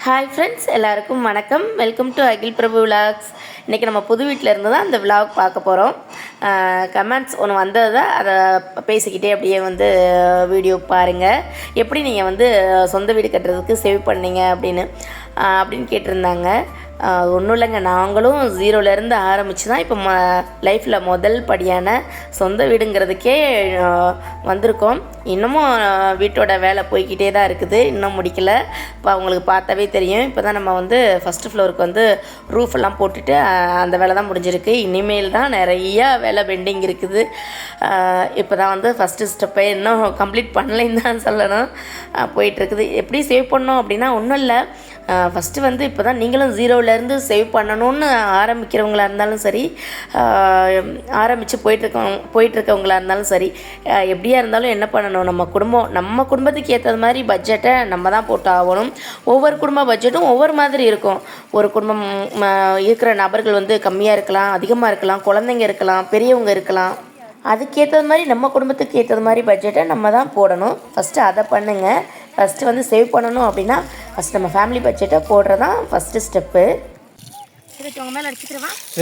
Hi friends, எல்லாருக்கும் வணக்கம். Welcome to Akhil Prabhu vlogs. இன்றைக்கி நம்ம புது வீட்டில் இருந்து தான் அந்த விலாக் பார்க்க போகிறோம். கமெண்ட்ஸ் ஒன்று வந்தது தான், அதை பேசிக்கிட்டே அப்படியே வீடியோ பாருங்கள். எப்படி நீங்கள் சொந்த வீடு கட்டுறதுக்கு சேவ் பண்ணீங்க அப்படின்னு கேட்டிருந்தாங்க. ஒன்றும் இல்லைங்க, நாங்களும் ஜீரோலேருந்து ஆரம்பித்து தான் இப்போ லைஃப்பில் முதல் படியான சொந்த வீடுங்கிறதுக்கே வந்திருக்கோம். இன்னமும் வீட்டோட வேலை போய்கிட்டே தான் இருக்குது, இன்னும் முடிக்கலை. இப்போ அவங்களுக்கு பார்த்தாவே தெரியும். இப்போ தான் நம்ம ஃபஸ்ட்டு ஃப்ளோருக்கு ரூஃப் எல்லாம் போட்டுட்டு அந்த வேலை தான் முடிஞ்சிருக்கு. இனிமேல் தான் நிறையா வேலை பெண்டிங் இருக்குது. இப்போ தான் ஃபஸ்ட்டு ஸ்டெப்பை இன்னும் கம்ப்ளீட் பண்ணலைன்னு தான் சொல்லணும். போயிட்டுருக்குது. எப்படி சேவ் பண்ணோம் அப்படின்னா ஒன்றும் இல்லை. ஃபஸ்ட்டு இப்போ தான் நீங்களும் ஜீரோவிலேருந்து சேவ் பண்ணணும்னு ஆரம்பிக்கிறவங்களா இருந்தாலும் சரி, ஆரம்பித்து போயிட்டுருக்கவங்களா இருந்தாலும் சரி, எப்படியா இருந்தாலும் என்ன பண்ணணும், நம்ம குடும்பத்துக்கு ஏற்றது மாதிரி பட்ஜெட்டை நம்ம தான் போட்டு ஆகணும். ஒவ்வொரு குடும்ப பட்ஜெட்டும் ஒவ்வொரு மாதிரி இருக்கும். ஒரு குடும்பம் இருக்கிற நபர்கள் கம்மியாக இருக்கலாம், அதிகமாக இருக்கலாம், குழந்தைங்க இருக்கலாம், பெரியவங்க இருக்கலாம். அதுக்கேற்றது மாதிரி நம்ம குடும்பத்துக்கு ஏற்றது மாதிரி பட்ஜெட்டை நம்ம தான் போடணும். ஃபஸ்ட்டு அதை பண்ணுங்கள். ஃபஸ்ட்டு சேவ் பண்ணணும் அப்படின்னா ஃபஸ்ட் நம்ம ஃபேமிலி பட்ஜெட்டை போடுறதான் ஃபஸ்ட்டு ஸ்டெப்பு.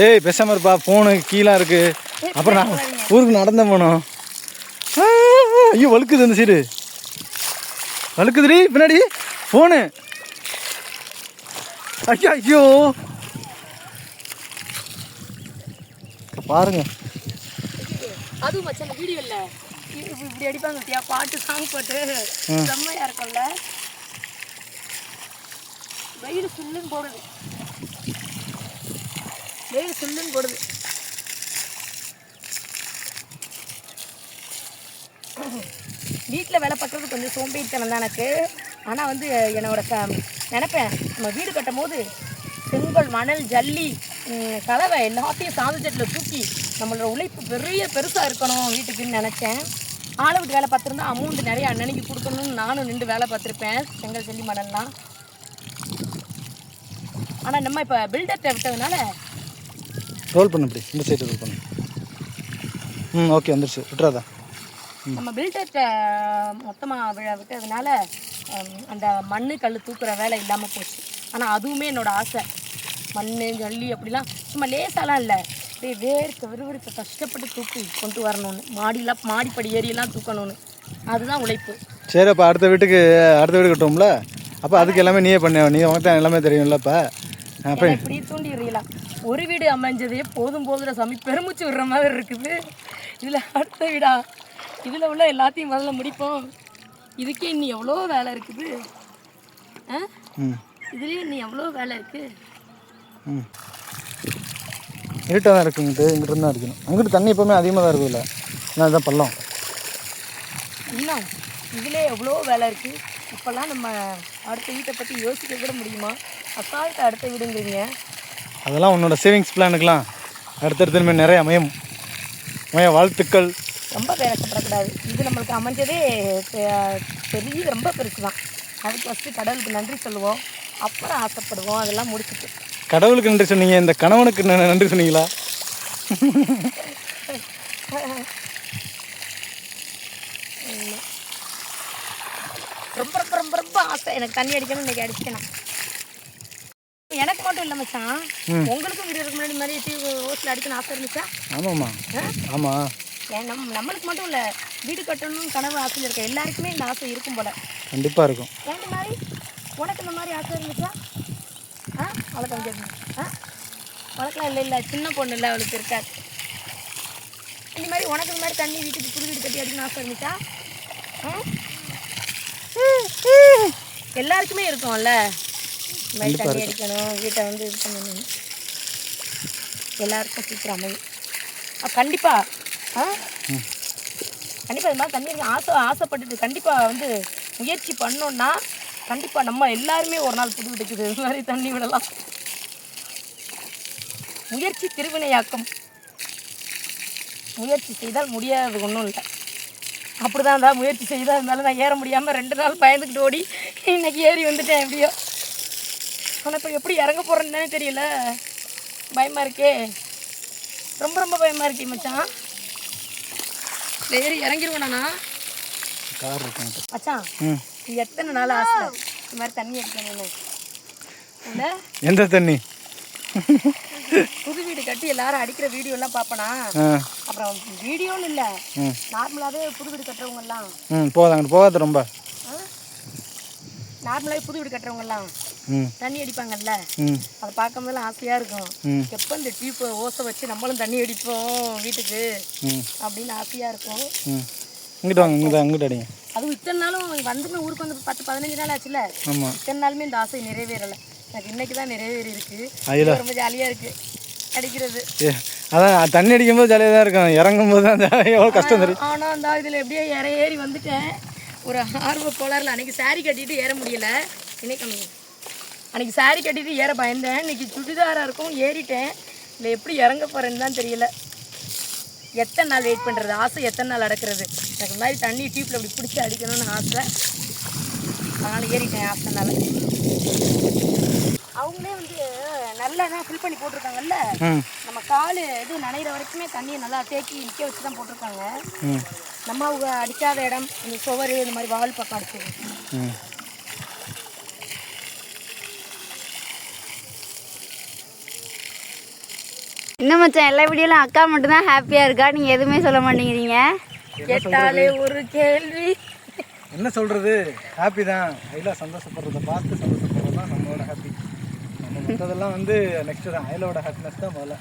ஏய் பேசாம இருப்பா, ஃபோனு கீழே இருக்கு. அப்புறம் நான் ஊருக்கு நடந்த போனோம். ஐயோ வழுக்குது, அந்த சைடு வழுக்குதுடி, பின்னாடி ஃபோனு. ஐயோ ஐயோ பாருங்க. அதுவும் மச்சான் வீடியோ இல்லை, இப்படி அடிப்பாங்க பத்தியா, பாட்டு சாங் போட்டு செம்மையாக இருக்கும்ல. வெயில் சுல்லுன்னு போடுது, வெயில் சுல்லுன்னு போடுது. வீட்டில் வேலை பார்க்குறது கொஞ்சம் சோம்பேறித்தனம் தான் எனக்கு. ஆனால் என்னோட நினைப்பேன், நம்ம வீடு கட்டும் போது செங்கல், மணல், ஜல்லி, கலவை எல்லாத்தையும் சாதச்சட்டில் தூக்கி நம்மளோட உழைப்பு பெருசாக இருக்கணும் வீட்டுக்குன்னு நினச்சேன். ஆளை விட்டு வேலை பார்த்துருந்தா அமௌண்ட் நிறைய அன்னன்னைக்கு கொடுக்கணும்னு நானும் நின்று வேலை பார்த்துருப்பேன், செங்கல், ஜல்லி, மணல்லாம். ஆனால் நம்ம இப்போ பில்டர்கிட்ட விட்டதுனால ரோல் பண்ணு, இப்படி இந்த சைடு ரோல் பண்ணு. ஓகே வந்துருச்சு, விட்டுறாதா. நம்ம பில்டர்கிட்ட மொத்தமாக விட்டதுனால அந்த மண் கல் தூக்குற வேலை இல்லாமல் போச்சு. ஆனால் அதுவுமே என்னோடய ஆசை. மண், ஜல்லி அப்படிலாம் சும்மா லேசாலாம் இல்லை, விறுவிறுக்க கஷ்டப்பட்டு தூக்கி கொண்டு வரணும்னு, மாடிப்படி ஏரியெல்லாம் தூக்கணும்னு. அதுதான் உழைப்பு. சரி, அப்போ அடுத்த வீடு கட்டுவோம்ல, அப்போ அதுக்கு எல்லாமே நீயே பண்ண, நீ உனக்கு எல்லாமே தெரியும்ல. அப்போ இப்படி தூண்டிடுறீங்களா? ஒரு வீடு அமைஞ்சதே போதும் சாமி, பெருமூச்சு விடுற மாதிரி இருக்குது. இதில் அடுத்த வீடா? இதில் உள்ள எல்லாத்தையும் முதல்ல முடிப்போம். இதுக்கே இன்னும் எவ்வளோ வேலை இருக்குது. இதுலேயே இன்னும் எவ்வளோ வேலை இருக்குது. இருட்டாக தான் இருக்குங்கிட்டு, இங்கிட்டு தான் இருக்கணும். அங்கிட்டு தண்ணி எப்போவுமே அதிகமாக தான் இருக்குதுல்ல, நான் அதுதான் பள்ளம். இன்னும் இதிலே எவ்வளோ வேலை இருக்குது. இப்போல்லாம் நம்ம அடுத்த வீட்டை பற்றி யோசிக்க கூட முடியுமா? அசால்ட்டு அடுத்த வீடுங்கிறீங்க. அதெல்லாம் உன்னோட சேவிங்ஸ் பிளானுக்கெலாம் அடுத்தடுத்து நிறைய அமையும். வாழ்த்துக்கள். ரொம்ப கஷ்டப்படக்கூடாது. இது நம்மளுக்கு அமைஞ்சதே ரொம்ப பெருசு தான். அதுக்கு ஃபஸ்ட்டு கடவுளுக்கு நன்றி சொல்லுவோம், அப்புறம் ஆசைப்படுவோம். அதெல்லாம் முடிச்சுட்டு கடவுளுக்கு நன்றி சொன்னீங்க, இந்த கணவனுக்கு நன்றி சொன்னீங்களா? ரொம்ப ரொம்ப ரொம்ப ரொம்ப ஆசை எனக்கு தண்ணி அடிக்கணும். இன்னைக்கு அடிச்சுக்கணும். எனக்கு மட்டும் இல்லை மச்சான், உங்களுக்கும் வீடு இருக்கு முன்னாடி மாதிரி ஓசில் அடிக்கணும் ஆசை இருந்துச்சா? ஆமாம்மா, ஆமாம். நம்மளுக்கு மட்டும் இல்லை, வீடு கட்டணும்னு கனவு ஆசை இருக்க எல்லாருக்குமே இந்த ஆசை இருக்கும் போல. கண்டிப்பாக இருக்கும். எனக்கு மாதிரி உனக்கு இந்த மாதிரி ஆசை இருந்துச்சா? வளர்க்க முடியாது. வளர்க்கலாம் இல்லை, சின்ன பொண்ணு இல்லை, அவளுக்கு இருக்காது. இந்த மாதிரி உனக்கு இந்த மாதிரி தண்ணி வீட்டுக்கு புது வீடு கட்டி அடிக்கணும்னு ஆசை இருந்துச்சா? எல்லாருக்குமே இருக்கும்ல, இந்த மாதிரி தண்ணி அடிக்கணும், வீட்டை இது பண்ணணும். எல்லாருக்கும் சீக்கிரம் அமையும். கண்டிப்பாக கண்டிப்பாக இது மாதிரி தண்ணி ஆசைப்பட்டுட்டு கண்டிப்பாக முயற்சி பண்ணோன்னா கண்டிப்பாக நம்ம எல்லாருமே ஒரு நாள் புது வீட்டுக்குது இது மாதிரி தண்ணி விடலாம். முயற்சி திருவினையாக்கும். முயற்சி செய்தால் முடியாது ஒன்றும் இல்லை. அப்படிதான் தான் முயற்சி செய்தால் இருந்தாலும் நான் ஏற முடியாமல் 2 நாள் பயந்துக்கிட்டு ஓடி இன்னைக்கு ஏறி வந்துட்டேன் எப்படியோ. ஆனால் இப்போ எப்படி இறங்க போகிறேன்னு தானே தெரியல, பயமாக இருக்கே, ரொம்ப ரொம்ப பயமாக இருக்கே மச்சான். ஏறி இறங்கிடுவேண்ணா மச்சான். எத்தனை நாள் ஆசை இந்த மாதிரி தண்ணி அடிக்கணும்னு. எந்த தண்ணி? புது வீடு கட்டி எல்லாரும் அடிக்கிற வீடியோலாம் பார்ப்பனா, அப்புறம் வீடியோன்னு இல்லை, நார்மலாகவே புது வீடு கட்டுறவங்கலாம் போதும், அங்கிட்டு போகாது ரொம்ப. நார்மலாகவே புது வீடு கட்டுறவங்கலாம் தண்ணி அடிப்பாங்கல்ல, அதை பார்க்கும்போதெல்லாம் ஆசையாக இருக்கும். எப்போ இந்த டியூப் ஓசை வச்சு நம்மளும் தண்ணி அடிப்போம் வீட்டுக்கு அப்படின்னு ஆசையாக இருக்கும். இங்கிட்டு வாங்க, இங்கிட்டு அடிங்க. அதுவும் இத்தனை நாளும் வந்துமே ஊருக்கு வந்து 10-15 நாள் ஆச்சுல்ல, இத்தனை நாளுமே இந்த ஆசை நிறைவேறலை. எனக்கு இன்னைக்கு தான் நிறைவேறி இருக்கு. ரொம்ப ஜாலியாக இருக்கு அடிக்கிறது. அதான் தண்ணி அடிக்கும்போது ஜாலியாக தான் இருக்கும், இறங்கும் போது தான் எவ்வளோ கஷ்டம் தெரியும். ஆனால் அந்த இதில் எப்படியோ ஏறி வந்துட்டேன். ஒரு ஆர்வ கோளாறுல அன்னைக்கு சாரி கட்டிட்டு ஏற முடியல. இன்னைக்கு அன்னைக்கு சாரி கட்டிட்டு ஏற பயந்தேன். இன்னைக்கு சுடிதாராக இருக்கும் ஏறிட்டேன். இல்லை எப்படி இறங்க போகிறேன்னு தான் தெரியல. எத்தனை நாள் வெயிட் பண்ணுறது, ஆசை எத்தனை நாள் அடக்கிறது. எனக்கு மாதிரி தண்ணி டியூப்பில் இப்படி பிடிச்சி அடிக்கணும்னு ஆசை. அதனால் ஏறிட்டேன் ஆசைனால. அவங்களே வந்து நல்லா தான் ஃபில் பண்ணி போட்டிருக்காங்கல்ல, நம்ம கால் இது நனைகிற வரைக்குமே தண்ணியை நல்லா தேக்கி நிற்க வச்சு தான் போட்டிருக்காங்க. நம்ம அவங்க அடிக்காத இடம் இந்த சுவரு இந்த மாதிரி வால் பக்கம் அடிச்சிருக்கோம். இன்னும் மச்சான் எல்லா வீடியோலாம் அக்கா மட்டும்தான் ஹாப்பியாக இருக்கா, நீங்கள் எதுவுமே சொல்ல மாட்டேங்கிறீங்க. கேட்டாலே ஒரு கேள்வி. என்ன சொல்கிறது, ஹாப்பி தான். ஐலா சந்தோஷப்படுறத பார்த்து சந்தோஷப்படுறது தான் நம்மளோட ஹாப்பி. நம்ம மற்றதெல்லாம் வந்து நெக்ஸ்ட் தான், ஐலாவோட ஹாப்பினஸ் தான் முதல்ல.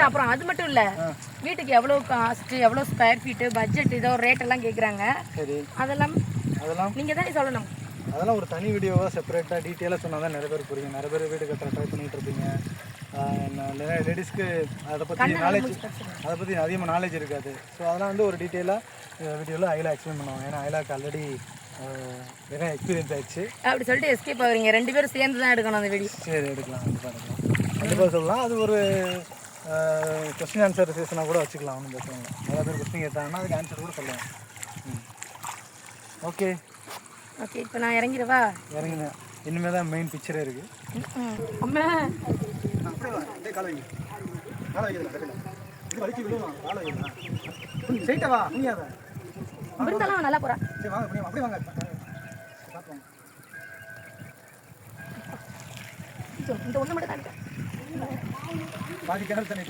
அப்புறம் அது மட்டும் இல்லை, வீட்டுக்கு எவ்வளோ காஸ்ட்டு, எவ்வளோ ஸ்கொயர் ஃபீட்டு, பட்ஜெட், இதோ ரேட்டெல்லாம் கேட்குறாங்க. சரி, அதெல்லாம் நீங்கள் தான் சொல்லணும். அதெல்லாம் ஒரு தனி வீடியோவாக செப்பரேட்டாக டீட்டெயிலாக சொன்னால் தான் நிறைய பேர் புரியும். நிறைய பேர் வீடு கட்டுற ட்ரை பண்ணிகிட்டு இருப்பீங்க. நிறைய லேடிஸ்க்கு அதை பற்றி அதிகமாக நாலேஜ் இருக்காது. ஸோ அதெல்லாம் வந்து ஒரு டீட்டெயிலாக வீடியோவில் ஐலா எக்ஸ்பிளைன் பண்ணுவாங்க. ஏன்னா ஐலாவுக்கு ஆல்ரெடி நிறைய எக்ஸ்பீரியன்ஸ் ஆயிடுச்சு. அப்படி சொல்லிட்டு எஸ்கேப் ஆகுறீங்க. 2 பேரும் சேர்ந்து தான் எடுக்கணும் அந்த வீடியோ. சரி, எடுக்கலாம், கண்டிப்பாக சொல்லலாம். அது ஒரு கொஸ்டின் ஆன்சர் சீசனாக கூட வச்சுக்கலாம், ஒன்றும் பிரச்சனை இல்லை. நிறைய பேர் கொஸ்டின் கேட்டாங்கன்னா அதுக்கு ஆன்சர் கூட சொல்லலாம். ஓகே, இப்போ நான் இறங்கிடுவா? இறங்கினேன். இனிமேல் தான் மெயின் பிக்சரே இருக்குது. அம்மா நல்லா போகிறா. இந்த ஒன்று மட்டும் தான் பாதி கிணறு தண்ணி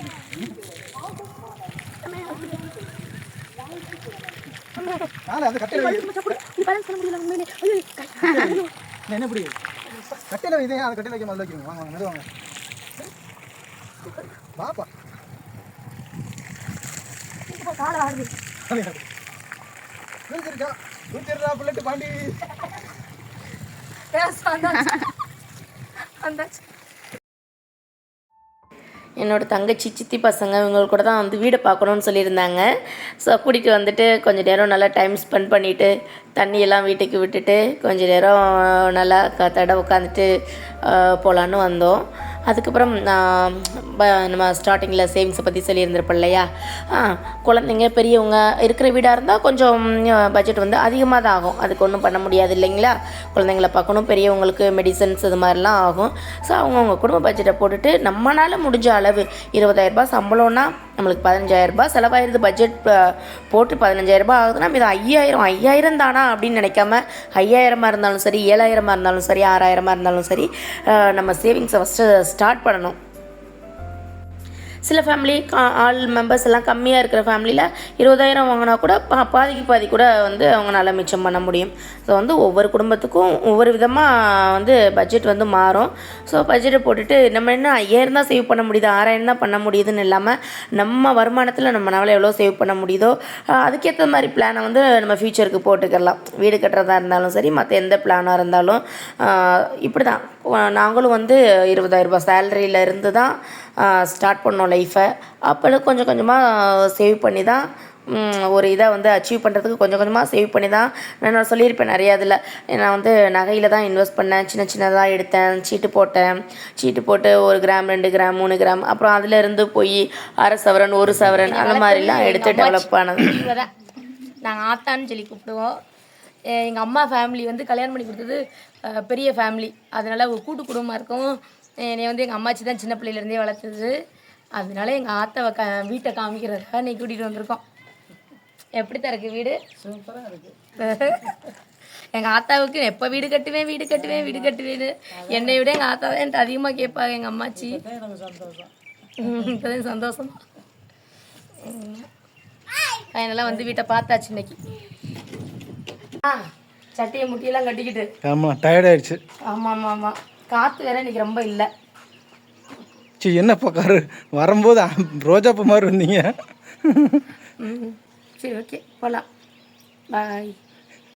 என்ன இப்படி கட்டையில் வைதே, அதை கட்டையில் வைக்க மாதிரி வைக்கிறீங்க. வாங்க வாங்க, மெதுவாங்க பாப்பா. பிள்ளைட்டு பாண்டி என்னோடய தங்கச்சி சித்தி பசங்க இவங்க கூட தான் வந்து வீடை பார்க்கணுன்னு சொல்லியிருந்தாங்க. ஸோ கூட்டிகிட்டு வந்துட்டு கொஞ்சம் நேரம் நல்லா டைம் ஸ்பெண்ட் பண்ணிவிட்டு தண்ணியெல்லாம் வீட்டுக்கு விட்டுட்டு கொஞ்சம் நேரம் நல்லா தடவை உட்காந்துட்டு போகலான்னு வந்தோம். அதுக்கப்புறம் நம்ம ஸ்டார்டிங்கில் சேவிங்ஸை பற்றி சொல்லியிருந்திருப்போம் இல்லையா. குழந்தைங்க பெரியவங்க இருக்கிற வீடாக இருந்தால் கொஞ்சம் பட்ஜெட் வந்து அதிகமாக தான் ஆகும். அதுக்கு ஒன்றும் பண்ண முடியாது இல்லைங்களா. குழந்தைங்கள பார்க்கணும், பெரியவங்களுக்கு மெடிசன்ஸ் இது மாதிரிலாம் ஆகும். ஸோ அவங்கவுங்க குடும்ப பட்ஜெட்டை போட்டுட்டு நம்மளால் முடிஞ்ச அளவு 20,000 சம்பளம்னா நம்மளுக்கு 15,000 செலவாயிருது. பட்ஜெட் போட்டு 15,000 ஆகுதுன்னா இது 5,000 தானா அப்படின்னு நினைக்காம 5,000 இருந்தாலும் சரி, 7,000 இருந்தாலும் சரி, 6,000 இருந்தாலும் சரி, நம்ம சேவிங்ஸை ஃபஸ்ட்டு ஸ்டார்ட் பண்ணணும். சில ஃபேமிலி ஆல் மெம்பர்ஸ் எல்லாம் கம்மியாக இருக்கிற ஃபேமிலியில் 20,000 வாங்கினா கூட பாதி கூட வந்து அவங்களால மிச்சம் பண்ண முடியும். ஸோ வந்து ஒவ்வொரு குடும்பத்துக்கும் ஒவ்வொரு விதமாக வந்து பட்ஜெட் வந்து மாறும். ஸோ பட்ஜெட்டை போட்டுட்டு நம்ம என்ன 5,000 தான் சேவ் பண்ண முடியுது, 6,000 தான் பண்ண முடியுதுன்னு இல்லாமல் நம்ம வருமானத்தில் நம்மளால் எவ்வளோ சேவ் பண்ண முடியுதோ அதுக்கேற்ற மாதிரி பிளானை வந்து நம்ம ஃப்யூச்சருக்கு போட்டுக்கலாம். வீடு கட்டுறதா இருந்தாலும் சரி, மற்ற எந்த பிளானாக இருந்தாலும் இப்படி தான். நாங்களும் வந்து 20,000 சேலரியில் இருந்து தான் ஸ்டார்ட் பண்ணோம் லைஃப்பை. அப்போ கொஞ்சம் கொஞ்சமாக சேவ் பண்ணி தான் ஒரு இதை வந்து அச்சீவ் பண்ணுறதுக்கு கொஞ்சம் கொஞ்சமாக சேவ் பண்ணி தான் நான் சொல்லியிருப்பேன் நிறையா இதில். நான் வந்து நகையில் தான் இன்வெஸ்ட் பண்ணேன், சின்னதாக எடுத்தேன், சீட்டு போட்டு 1 கிராம் 2 கிராம் 3 கிராம், அப்புறம் அதில் இருந்து போய் 1/2 சவரன் 1 சவரன் அந்த மாதிரிலாம் எடுத்து டெவலப் ஆனது. நாங்கள் ஆத்தான்னு சொல்லி கூப்பிடுவோம். எங்கள் அம்மா ஃபேமிலி வந்து கல்யாணம் பண்ணி கொடுத்தது பெரிய ஃபேமிலி. அதனால் ஒரு கூட்டு குடும்பமாக இருக்கும். என்னை வந்து எங்கள் அம்மாச்சி தான் சின்ன பிள்ளையிலேருந்தே வளர்த்துது. அதனால எங்கள் ஆத்தாவை வீட்டை காமிக்கிறதுக்காக நீ கூட்டிகிட்டு வந்திருக்கோம். எப்படி தான் இருக்குது வீடு? சூப்பராக இருக்குது. எங்கள் ஆத்தாவுக்கு எப்போ வீடு கட்டுவேன் வீடு கட்டுவேன் வீடு கட்டுவேன்னு என்னை விட எங்கள் ஆத்தா தான் என்கிட்ட அதிகமாக கேட்பாங்க எங்கள் அம்மாச்சி. இப்போதான் சந்தோஷம். அதனால வந்து வீட்டை பார்த்தாச்சு இன்னைக்கு. சட்டையை முட்டியெல்லாம் கட்டிக்கிட்டு. ஆமாம், டயர்ட் ஆயிடுச்சு. ஆமாம் ஆமாம் ஆமாம், காற்று வேற இன்னைக்கு ரொம்ப இல்லை. சரி, என்னப்பா காரு வரும்போது ரோஜாப்பூ மாதிரி வந்தீங்க. சரி ஓகே போகலாம். பாய்.